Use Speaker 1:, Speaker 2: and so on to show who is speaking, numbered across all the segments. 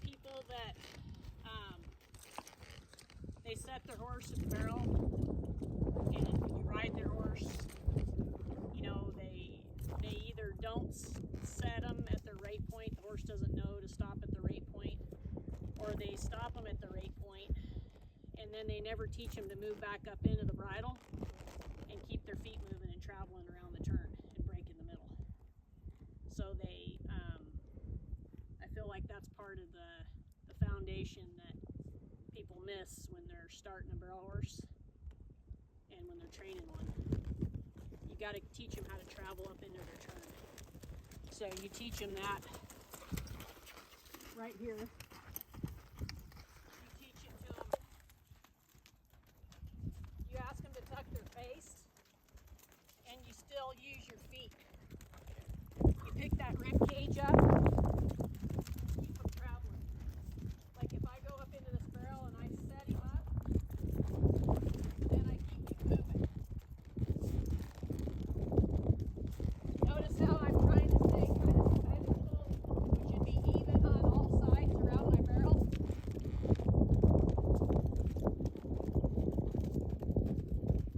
Speaker 1: people that they set their horse in the barrel, and when you ride their horse, you know, they either don't set them at the rate point, the horse doesn't know to stop at the rate point, or they stop them at the rate point, and then they never teach them to move back up into the bridle and keep their feet moving and traveling around the turn and break in the middle. So they, I feel like that's part of the foundation that people miss when they're starting a barrel horse and when they're training one. You got to teach them how to travel up into their turn. So you teach them that right here. You teach it to them. You ask them to tuck their face, and you still use your feet. You pick that rib cage up, keep them traveling. Like if I go up into this barrel and I set him up, then I keep him moving. Notice how I'm trying to stay kind of symmetrical, which should be even on all sides around my barrel.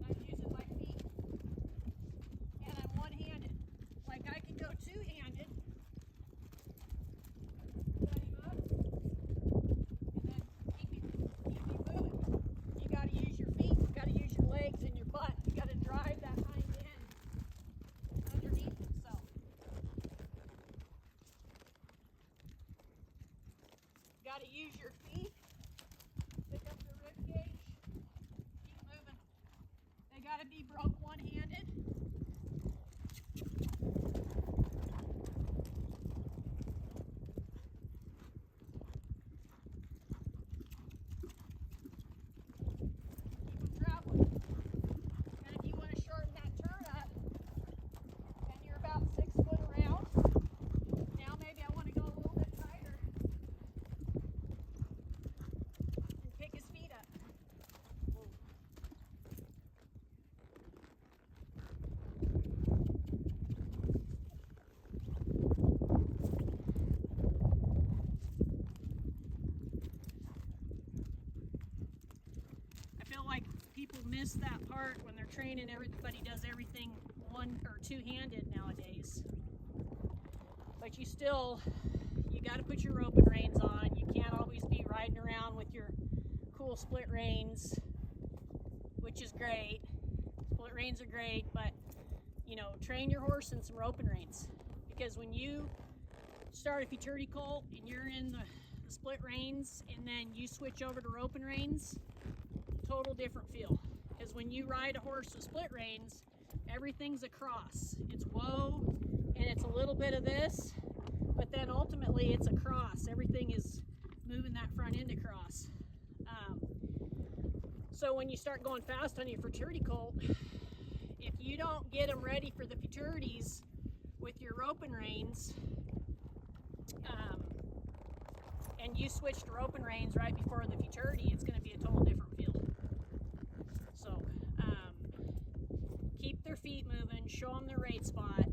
Speaker 1: I'm using my feet. And I'm one-handed. Like I can go two-handed. Set him up. And then keep him moving. You got to use your feet. You got to use your legs and your butt. You got to drive that hind end underneath himself. You got to use your feet. Pick up the rib cage. Keep moving. They got to be broke one-handed. Keep them traveling. And if you want to shorten that turn up, and you're about 6 foot around, now maybe I want to go a little bit tighter and pick his feet up. I feel like people miss that part when they're training. Everybody does everything one or two-handed nowadays. But you got to put your roping reins on. You can't always be riding around with your cool split reins, which is great. Split reins are great, but you know, train your horse in some roping reins, because when you start a futurity colt and you're in the split reins and then you switch over to roping reins, total different feel. Because when you ride a horse with split reins, everything's across. It's whoa, and it's a little bit of this, but then ultimately it's across. Everything is moving that front end across. So when you start going fast on your futurity colt, if you don't get them ready for the futurities with your roping reins, and you switch to roping reins right before the futurity, it's going to be a total different feel. So keep their feet moving, show them their rate spot,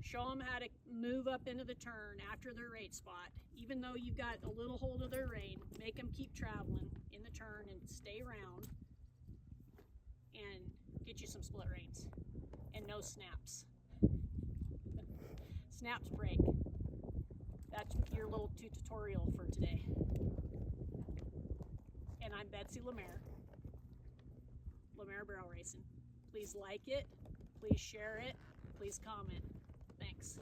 Speaker 1: show them how to move up into the turn after their rate spot. Even though you've got a little hold of their rein, make them keep traveling in the turn and stay around, and get you some split reins and no snaps. Snaps break. That's your little tutorial for today. And I'm Betsy Lemaire, Lemaire Barrel Racing. Please like it, please share it, please comment. Thanks.